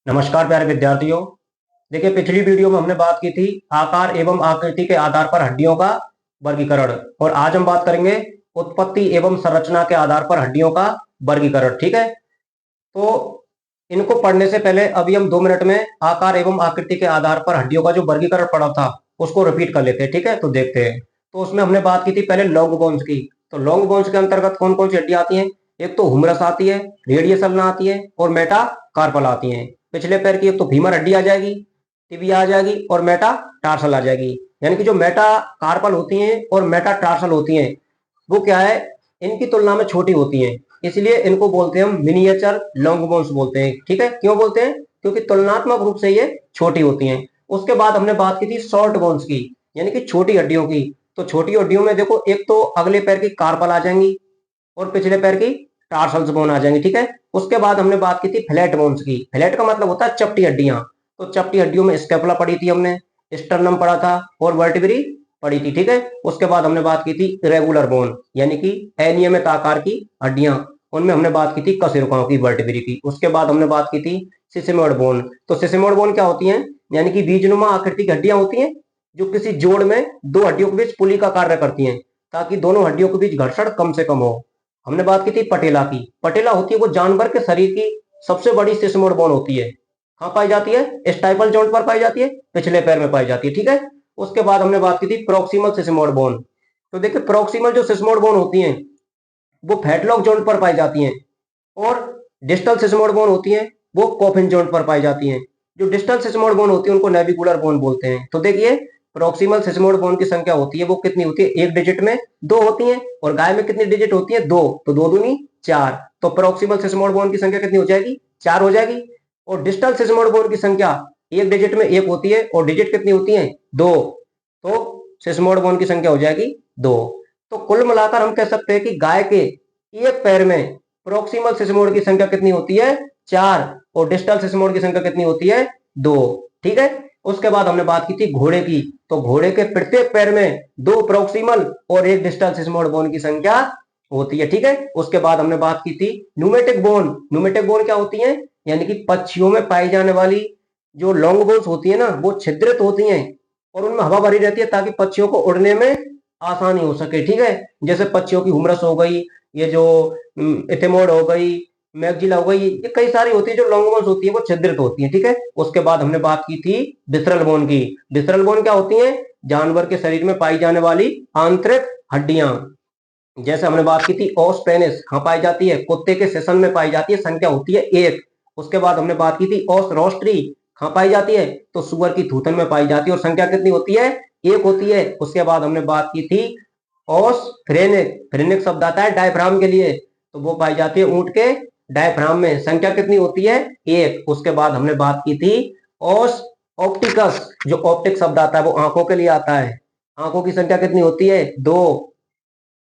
नमस्कार प्यारे विद्यार्थियों। देखिए, पिछली वीडियो में हमने बात की थी आकार एवं आकृति के आधार पर हड्डियों का वर्गीकरण, और आज हम बात करेंगे उत्पत्ति एवं संरचना के आधार पर हड्डियों का वर्गीकरण। ठीक है, तो इनको पढ़ने से पहले अभी हम 2 मिनट में आकार एवं आकृति के आधार पर हड्डियों का जो वर्गीकरण पढ़ा था उसको रिपीट कर लेते हैं। ठीक है, तो देखते हैं। तो उसमें हमने बात की थी पहले लॉन्ग बोन्स की। तो लॉन्ग बोन्स के अंतर्गत कौन कौन सी हड्डियां आती हैं? एक तो हुमरस आती है, रेडियस अल्ना आती है और मेटा कार्पल आती है। पिछले पैर की एक तो फीमर हड्डी आ जाएगी, टिबिया आ जाएगी और मेटा टार्सल आ जाएगी। यानी कि जो मेटा कार्पल होती हैं और मेटा टार्सल होती हैं वो क्या है, इनकी तुलना में छोटी होती हैं, इसलिए इनको बोलते हैं हम मिनिएचर लॉन्ग बोन्स बोलते हैं। ठीक है, क्यों बोलते हैं? क्योंकि तुलनात्मक रूप से ये छोटी होती हैं। उसके बाद हमने बात की थी शॉर्ट बोन्स की, यानी कि छोटी हड्डियों की। तो छोटी हड्डियों में देखो, एक तो अगले पैर की कार्पल आ जाएंगी और पिछले पैर की टार्सल्स बोन आ जाएंगी। ठीक है, उसके बाद हमने बात की थी फ्लैट बोन्स की। फ्लैट का मतलब होता है चपटी हड्डियां। तो चपटी हड्डियों में स्कैपुला पड़ी थी हमने, स्टर्नम पड़ा था और वर्टिब्री पड़ी थी। ठीक है, उसके बाद हमने बात की थी इरेगुलर बोन, यानी कि अनियमित आकार की हड्डियां। उनमें हमने बात की थी कशेरुकाओं की, वर्टिब्री की। उसके बाद हमने बात की थी सिसेमोइड बोन। तो सिसेमोइड बोन क्या होती है? यानी कि बीजनुमा आकृति की हड्डियां होती हैं जो किसी जोड़ में दो हड्डियों के बीच पुली का कार्य करती हैं, ताकि दोनों हड्डियों के बीच घर्षण कम से कम हो। हमने बात की थी पटेला की। पटेला होती है वो जानवर के शरीर की सबसे बड़ी सिसमोइड बोन होती है। कहाँ पाई जाती है? स्टाइपल जॉइंट पर पाई जाती है, पिछले पैर में पाई जाती है। ठीक है, उसके बाद हमने बात की थी प्रोक्सिमल सिसमोइड बोन। तो देखिए, प्रोक्सिमल जो सिसमोइड बोन होती हैं वो फैटलॉक जॉइंट पर पाई जाती हैं, और डिस्टल सिसमोइड बोन होती हैं वो कॉफिन जॉइंट पर पाई जाती हैं। जो डिस्टल सिसमोइड बोन होती है उनको नेविकुलर बोन बोलते हैं। तो देखिए, प्रोक्सिमल सिसमोइड बोन की संख्या होती है वो कितनी होती है? एक डिजिट में दो होती है। और गाय में कितनी डिजिट होती है? दो। तो दो दूनी चार। तो प्रोक्सिमल सिसमोइड बोन की संख्या कितनी हो जाएगी? चार हो जाएगी। और डिस्टल सिसमोइड बोन की संख्या एक डिजिट में एक होती है, और डिजिट कितनी होती है? दो। तो सिसमोइड बोन की संख्या हो जाएगी दो। तो कुल मिलाकर हम कह सकते हैं कि गाय के एक पैर में प्रोक्सिमल सिसमोइड की संख्या कितनी होती है? चार। और डिस्टल सिसमोइड की संख्या कितनी होती है? दो। ठीक है, उसके बाद हमने बात की थी घोड़े की। तो घोड़े के प्रत्येक पैर में दो प्रोक्सिमल और एक डिस्टल सिसमोइड बोन की संख्या होती है। ठीक है, उसके बाद हमने बात की थी न्यूमेटिक बोन। न्यूमेटिक बोन क्या होती है? यानी कि पक्षियों में पाई जाने वाली जो लॉन्ग बोन्स होती है ना, वो छिद्रित होती हैं और उनमें हवा भरी रहती है, ताकि पक्षियों को उड़ने में आसानी हो सके। ठीक है, जैसे पक्षियों की हुमरस हो गई, ये जो इथेमोड हो गई, मैगजिला हो गई, ये कई सारी होती है जो लॉन्ग बोन्स होती है वो छिद्रित होती है। ठीक है, उसके बाद हमने बात की थी विसरल बोन की। विसरल बोन क्या होती है? जानवर के शरीर में पाई जाने वाली आंतरिक हड्डियां। जैसे हमने बात की थी ओस पेनिस, कहाँ पाई जाती है? कुत्ते के सेशन में पाई जाती है, संख्या होती है एक। उसके बाद हमने बात की थी ओस रोस्ट्री, कहाँ पाई जाती है? तो सुअर की थूथन में पाई जाती है, और संख्या कितनी होती है? एक होती है। उसके बाद हमने बात की थी ओस फ्रेनिक। फ्रेनिक शब्द आता है डायफ्राम के लिए, तो वो पाई जाती है ऊंट के डायफ्राम में, संख्या कितनी होती है? एक। उसके बाद हमने बात की थी ओस ऑप्टिकस। जो ऑप्टिक शब्द आता है वो आंखों के लिए आता है, आंखों की संख्या कितनी होती है? दो।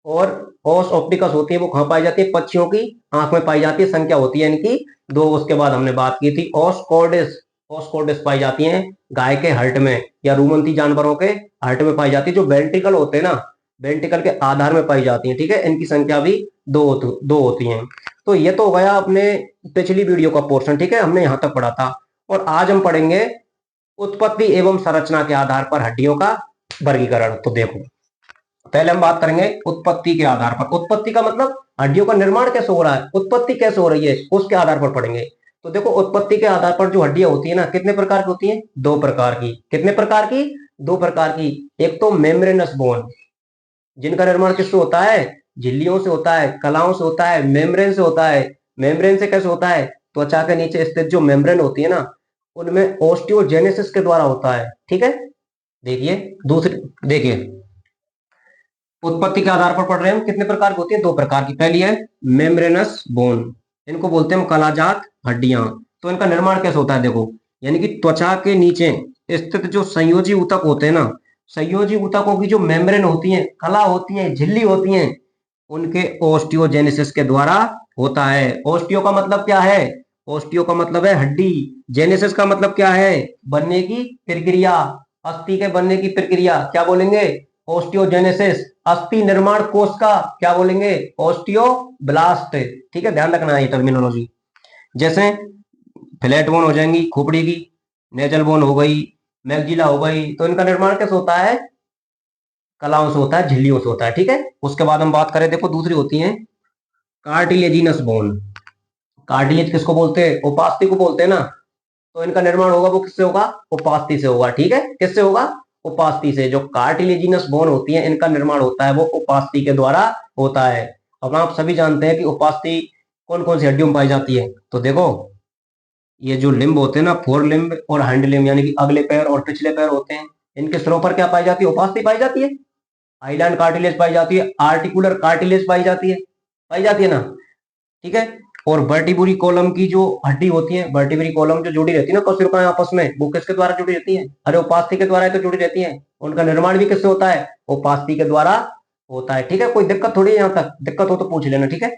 और ओस ऑप्टिकस होती है वो कहाँ पाई जाती है? पक्षियों की आंख में पाई जाती है, संख्या होती है इनकी दो। उसके बाद हमने बात की थी ओस कॉर्डिस। ओस कॉर्डिस पाई जाती है गाय के हर्ट में, या रूमंती जानवरों के हर्ट में पाई जाती है। जो वेंट्रिकल होते हैं ना, वेंट्रिकल के आधार में पाई जाती है। ठीक है, इनकी संख्या भी दो होती है। तो ये तो हो गया अपने पिछली वीडियो का पोर्शन। ठीक है, हमने यहाँ तक पढ़ा था, और आज हम पढ़ेंगे उत्पत्ति एवं संरचना के आधार पर हड्डियों का वर्गीकरण। तो देखो, पहले हम बात करेंगे उत्पत्ति के आधार पर। उत्पत्ति का मतलब हड्डियों का निर्माण कैसे हो रहा है, उत्पत्ति कैसे हो रही है, उसके आधार पर पढ़ेंगे। तो देखो, उत्पत्ति के आधार पर जो हड्डियां होती है ना, कितने प्रकार की होती हैं? दो प्रकार की। कितने प्रकार की? दो प्रकार की। एक तो मेम्ब्रेनस बोन, जिनका निर्माण किससे होता है? झिल्लियों से होता है, कलाओं से होता है, मेम्ब्रेन से होता है। मेम्ब्रेन से कैसे होता है? त्वचा के नीचे स्थित जो मेम्ब्रेन होती है ना, उनमें ओस्टियोजेनेसिस के द्वारा होता है। ठीक है, देखिए दूसरी, देखिए उत्पत्ति के आधार पर पढ़ रहे हैं हम। कितने प्रकार की होती है? दो प्रकार की। पहली है मेम्ब्रेनस बोन, इनको बोलते हैं हम कलाजात हड्डियां। तो इनका निर्माण कैसे होता है? देखो, यानी कि त्वचा के नीचे स्थित जो संयोजी ऊतक होते हैं ना, संयोजी ऊतकों की जो मेम्ब्रेन होती है, कला होती है, झिल्ली होती है, उनके ओस्टियोजेनेसिस के द्वारा होता है। ओस्टियो का मतलब क्या है? ओस्टियो का मतलब है हड्डी। जेनेसिस का मतलब क्या है? बनने की प्रक्रिया। अस्थि के बनने की प्रक्रिया क्या बोलेंगे? ओस्टियोजेनेसिस। अस्थि निर्माण कोष का क्या बोलेंगे? ओस्टियोब्लास्ट। ठीक है, ध्यान रखना है ये टर्मिनोलॉजी। जैसे फ्लैट बोन हो जाएंगी खोपड़ी की, नेजल बोन हो गई, मैगजिला हो गई। तो इनका निर्माण कैसे होता है? कलाओं से होता है, झिल्लियों से होता है, ठीक है। उसके बाद हम बात करें, देखो दूसरी होती है कार्टिलेजिनस बोन। कार्टिलेज किसको बोलते हैं? उपास्थि को बोलते हैं ना। तो इनका निर्माण होगा वो किससे होगा? उपास्थि से होगा, ठीक है। किससे होगा? उपास्थि से। जो कार्टिलेजिनस बोन होती है इनका निर्माण होता है वो उपास्थि के द्वारा होता है। अब आप सभी जानते हैं कि उपास्थि कौन कौन सी हड्डियों में पाई जाती है। तो देखो ये जो लिम्ब होते हैं ना, फोर लिम्ब और हैंड लिम्ब, यानी कि अगले पैर और पिछले पैर होते हैं, इनके सिरों पर क्या पाई जाती है? उपास्थि पाई जाती है। आइलैंड कार्टिलेज पाई जाती है, आर्टिकुलर कार्टिलेज पाई जाती है ना, ठीक है। और वर्टिब्री कॉलम की जो हड्डी होती है, वर्टिब्री कॉलम जो जुड़ी रहती है ना कोशिकाएं आपस में, वो किसके द्वारा जुड़ी रहती है? अरे उपास्थि के द्वारा ही तो जुड़ी रहती है। उनका निर्माण भी किससे होता है? उपास्थि के द्वारा होता है, ठीक है। कोई दिक्कत थोड़ी है, यहाँ तक दिक्कत हो तो पूछ लेना, ठीक है।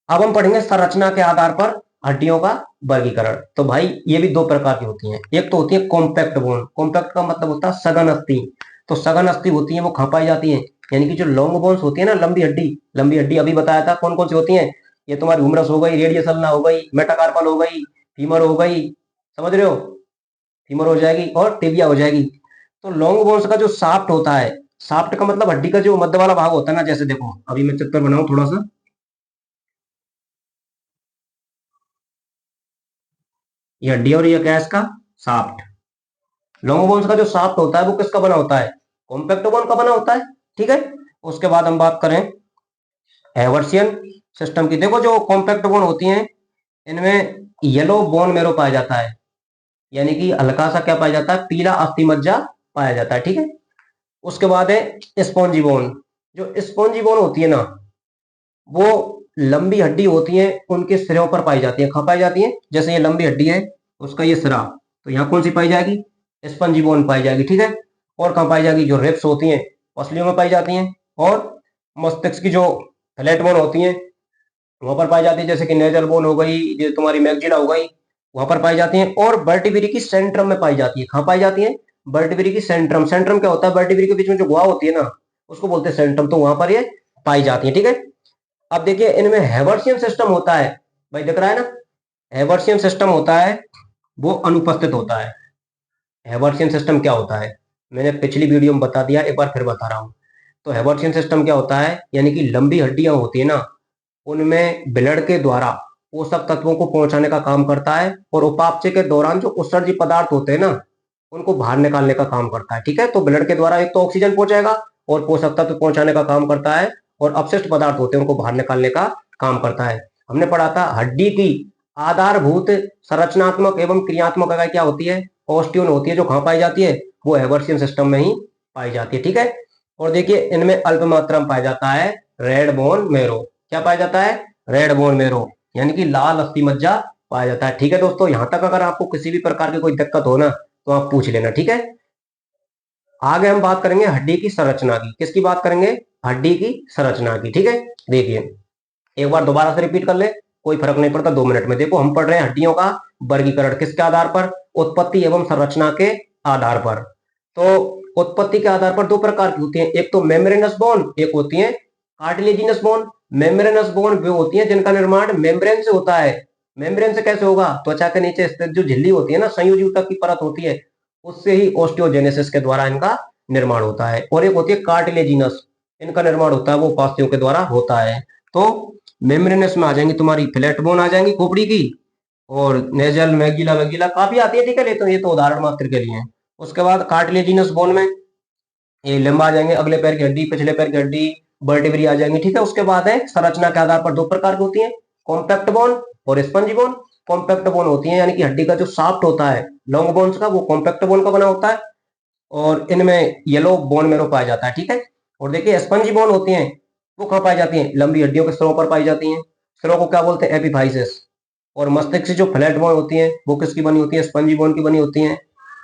अब हम पढ़ेंगे संरचना के आधार पर हड्डियों का वर्गीकरण। तो भाई ये भी दो प्रकार की होती हैं। एक तो होती है कॉम्पैक्ट बोन। कॉम्पैक्ट का मतलब होता है सघन अस्थि। तो सघन अस्थि होती है वो कहाँ पाई जाती है? यानी कि जो लॉन्ग बोन्स होती है ना, लंबी हड्डी अभी बताया था कौन कौन सी होती है। ये तुम्हारी ह्यूमरस हो गई, रेडियस अल्ना हो गई, मेटाकार्पल हो गई, फीमर हो गई, समझ रहे हो, फीमर हो जाएगी और टिबिया हो जाएगी। तो लॉन्ग बोन्स का जो साफ्ट होता है, साफ्ट का मतलब हड्डी का जो मध्य वाला भाग होता है ना, जैसे देखो अभी मैं चित्र बनाऊं थोड़ा सा, ये हड्डी है और ये क्या है इसका? साफ्ट। लॉन्ग बोन्स का जो साफ्ट होता है वो किसका बना होता है? कॉम्पैक्ट बोन का बना होता है, ठीक है। उसके बाद हम बात करें हैवर्सियन सिस्टम की। देखो जो कॉम्पैक्ट बोन होती हैं इनमें येलो बोन मेरो पाया जाता है, यानी कि हल्का सा क्या पाया जाता है? पीला अस्थि मज्जा पाया जाता है, ठीक है। उसके बाद है स्पॉन्जी बोन। जो स्पॉन्जी बोन होती है ना, वो लंबी हड्डी होती है उनके सिरों पर पाई जाती है। कहाँ पाई जाती है? जैसे ये लंबी हड्डी है, उसका ये सिरा, तो यहाँ कौन सी पाई जाएगी? स्पंजी बोन पाई जाएगी, ठीक है। और कहाँ पाई जाएगी? जो रिब्स होती हैं पसलियों में पाई जाती हैं, और मस्तिष्क की जो फ्लैट बोन होती हैं वहां पर पाई जाती है, जैसे कि नेजल बोन हो गई, जो तुम्हारी मैगजिला हो गई, वहां पर पाई जाती हैं। और वर्टिब्री की सेंट्रम में पाई जाती है। कहाँ पाई जाती है? वर्टिब्री की सेंट्रम। सेंट्रम क्या होता है? वर्टिब्री के बीच में जो गुहा होती है ना, उसको बोलते हैं सेंट्रम। तो वहां पर ये पाई जाती है, ठीक है। अब देखिए इनमें हैवर्सियन सिस्टम होता है, भाई दिख रहा है ना, हैवर्सियन सिस्टम होता है वो अनुपस्थित होता है। हैवर्सियन सिस्टम क्या होता है? मैंने पिछली वीडियो में बता दिया, एक बार फिर बता रहा हूं। तो हैवर्सियन सिस्टम क्या होता है? यानी कि लंबी हड्डियां होती है ना, उनमें ब्लड के द्वारा पोषक तत्वों को पहुंचाने का काम करता है, और उपापचय के दौरान जो उत्सर्जी पदार्थ होते हैं ना, उनको बाहर निकालने का काम करता है, ठीक है। तो ब्लड के द्वारा एक तो ऑक्सीजन पहुंचाएगा और पोषक तत्व पहुंचाने का काम करता है, और अपशिष्ट पदार्थ होते हैं उनको बाहर निकालने का काम करता है। हमने पढ़ा था हड्डी की आधारभूत संरचनात्मक एवं क्रियात्मक इकाई क्या होती है? ऑस्टियोन होती है। जो कहाँ पाई जाती है? वो हैवर्सियन सिस्टम में ही पाई जाती है, ठीक है। और देखिए इनमें अल्प मात्रा में पाया जाता है रेड बोन मेरो। क्या पाया जाता है? रेड बोन मेरो, यानी कि लाल अस्थि मज्जा पाया जाता है, ठीक है दोस्तों। यहां तक अगर आपको किसी भी प्रकार की कोई दिक्कत हो ना, तो आप पूछ लेना, ठीक है। आगे हम बात करेंगे हड्डी की संरचना की। किसकी बात करेंगे? हड्डी की संरचना की, ठीक है। देखिए एक बार दोबारा से रिपीट कर ले, कोई फर्क नहीं पड़ता, 2 मिनट में। देखो हम पढ़ रहे हैं हड्डियों का वर्गीकरण किसके आधार पर? उत्पत्ति एवं संरचना के आधार पर। तो उत्पत्ति के आधार पर दो प्रकार की होती है, एक तो मेम्ब्रेनस बोन, एक होती है कार्टिलेजिनस बोन। मेम्ब्रेनस बोन वो होती है जिनका निर्माण मेम्ब्रेन से होता है। मेम्ब्रेन से कैसे होगा? त्वचा के नीचे स्थित जो झिल्ली होती है ना, संयोजी ऊतक की परत होती है, उससे ही ओस्टियोजेनेसिस के द्वारा इनका निर्माण होता है। और एक होती है कार्टिलेजिनस, इनका निर्माण होता है वो उपास्थियों के द्वारा होता है। तो मेम्ब्रेनस में आ जाएंगी तुम्हारी फ्लैट बोन आ जाएंगी खोपड़ी की, और नेजल मैगजिला वगैरह काफी आती है, ठीक है। लेकिन ये तो उदाहरण मात्र के लिए है। उसके बाद कार्टिलेजिनस बोन में ये लंबा आ जाएंगे, अगले पैर की हड्डी, पिछले पैर की हड्डी, वर्टिब्री आ जाएंगी, ठीक है। उसके बाद है संरचना के आधार पर दो प्रकार की होती है, कॉम्पैक्ट बोन और स्पंजी बोन। कॉम्पैक्ट बोन होती है यानी कि हड्डी का जो साफ्ट होता है लॉन्ग बोन्स का, वो कॉम्पैक्ट बोन का बना होता है, और इनमें येलो बोन मेरो पाया जाता है, ठीक है। और देखिए स्पंजी बोन होती हैं वो कहाँ पाई जाती हैं? लंबी हड्डियों के सिरों पर पाई जाती हैं। सिरों को क्या बोलते हैं? एपिफाइसिस। और मस्तिष्क से जो फ्लैट बोन होती हैं वो किसकी बनी होती है? स्पंजी बोन की बनी होती हैं।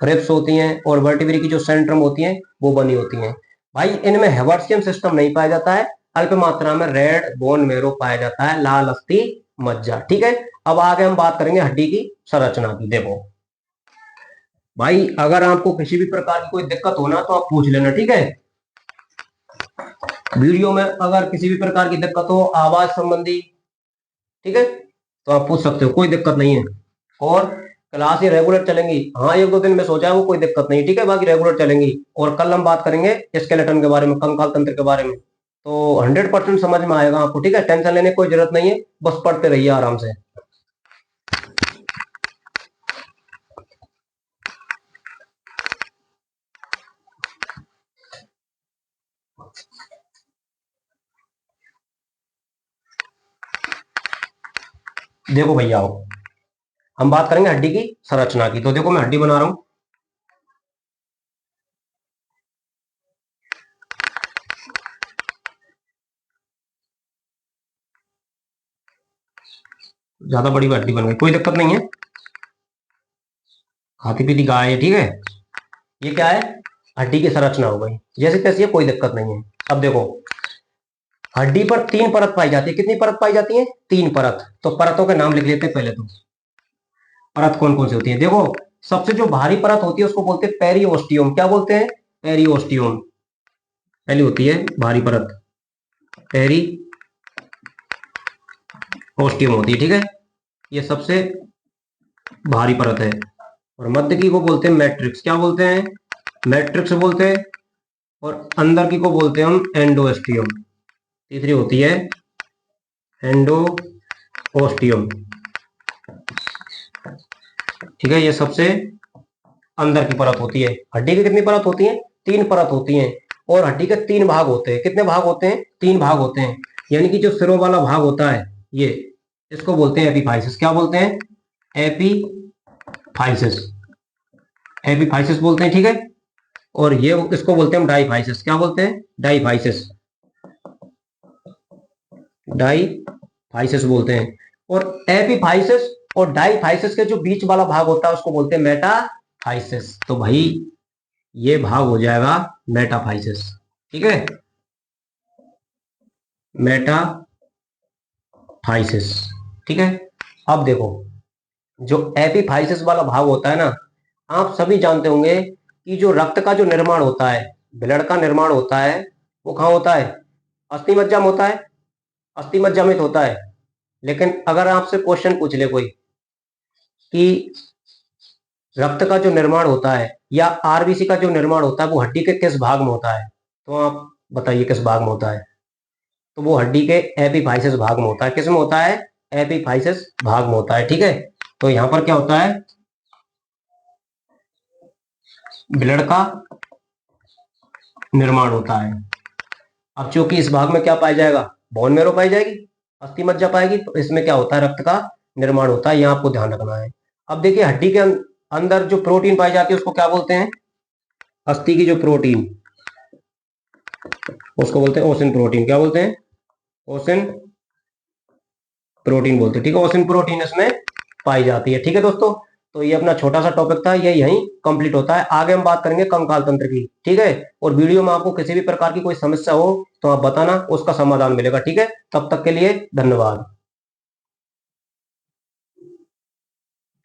रिब्स होती हैं और वर्टिब्री की जो सेंट्रम होती हैं वो बनी होती हैं। भाई इनमें हैवर्सियन सिस्टम नहीं पाया जाता है, अल्प मात्रा में रेड बोन मेरो पाया जाता है, लाल अस्थि मज्जा, ठीक है। अब आगे हम बात करेंगे हड्डी की संरचना की। देखो भाई अगर आपको किसी भी प्रकार की कोई दिक्कत हो ना, तो आप पूछ लेना, ठीक है। वीडियो में अगर किसी भी प्रकार की दिक्कत हो आवाज संबंधी, ठीक है, तो आप पूछ सकते हो, कोई दिक्कत नहीं है। और क्लास ये रेगुलर चलेंगी। हाँ, एक दो दिन में सोचा है वो कोई दिक्कत नहीं, ठीक है, बाकी रेगुलर चलेंगी। और कल हम बात करेंगे स्केलेटन के बारे में, कंकाल तंत्र के बारे में। तो 100% समझ में आएगा आपको, ठीक है, टेंशन लेने की कोई जरूरत नहीं है, बस पढ़ते रहिए आराम से। देखो भैया, आओ हम बात करेंगे हड्डी की संरचना की। तो देखो मैं हड्डी बना रहा हूं। ज्यादा बड़ी हड्डी बन गई, कोई दिक्कत नहीं है, खाती पीती गाय है, ठीक है। ये क्या है, हड्डी की संरचना हो गई, जैसे तैसे, कोई दिक्कत नहीं है। अब देखो, हड्डी पर 3 परत पाई जाती है। कितनी परत पाई जाती है? 3 परत। तो परतों के नाम लिख लेते हैं पहले। तो परत कौन कौन सी होती है? देखो, सबसे जो भारी परत होती है उसको बोलते हैं पेरिओस्टियम। क्या बोलते हैं? पेरिओस्टियम। पहली होती है भारी परत, पेरिओस्टियम होती है, ठीक है, ये सबसे भारी परत है। और मध्य की को बोलते हैं मैट्रिक्स। क्या बोलते हैं? मैट्रिक्स बोलते हैं। और अंदर की को बोलते हैं हम एंडोस्टियम। तीसरी होती है एंडोस्टियम, ठीक है, ये सबसे अंदर की परत होती है। हड्डी की कितनी परत होती है? 3 परत होती हैं। और हड्डी के 3 भाग होते हैं। कितने भाग होते हैं? 3 भाग होते हैं। यानी कि जो सिरों वाला भाग होता है ये, इसको बोलते हैं एपीफाइसिस। क्या बोलते हैं? एपीफाइसिस। एपीफाइसिस बोलते हैं, ठीक है। और ये इसको बोलते हैं हम डाईफाइसिस। क्या बोलते हैं? डाईफाइसिस। डाईफाइसिस बोलते हैं। और एपीफाइसिस और डाईफाइसिस के जो बीच वाला भाग होता है उसको बोलते हैं मेटाफाइसिस। तो भाई ये भाग हो जाएगा मेटाफाइसिस, ठीक है, मेटाफाइसिस, ठीक है। अब देखो, जो एपीफाइसिस वाला भाग होता है ना, आप सभी जानते होंगे कि जो रक्त का जो निर्माण होता है, ब्लड का निर्माण होता है, वो कहाँ होता है? अस्थि मज्जा में होता है, अस्थि मज्जा में होता है। लेकिन अगर आपसे क्वेश्चन पूछ ले कोई कि रक्त का जो निर्माण होता है या आरबीसी का जो निर्माण होता है वो हड्डी के किस भाग में होता है, तो आप बताइए किस भाग में होता है? तो वो हड्डी के एपीफाइसिस भाग में होता है। किस में होता है? एपीफाइसिस भाग में होता है, ठीक है। तो यहां पर क्या होता है? ब्लड का निर्माण होता है। अब चूंकि इस भाग में क्या पाया जाएगा? बोन मेरो पाई जाएगी, अस्थि मज्जा पाएगी, तो इसमें क्या होता है? रक्त का निर्माण होता है। यहां आपको ध्यान रखना है। अब देखिए, हड्डी के अंदर जो प्रोटीन पाई जाती है उसको क्या बोलते हैं? अस्थि की जो प्रोटीन, उसको बोलते हैं ओसिन प्रोटीन। क्या बोलते हैं? ओसिन प्रोटीन बोलते हैं, ठीक है। ओसिन प्रोटीन इसमें पाई जाती है, ठीक है दोस्तों। तो ये अपना छोटा सा टॉपिक था, ये यहीं कंप्लीट होता है। आगे हम बात करेंगे कंकाल तंत्र की, ठीक है। और वीडियो में आपको किसी भी प्रकार की कोई समस्या हो तो आप बताना, उसका समाधान मिलेगा, ठीक है। तब तक के लिए धन्यवाद।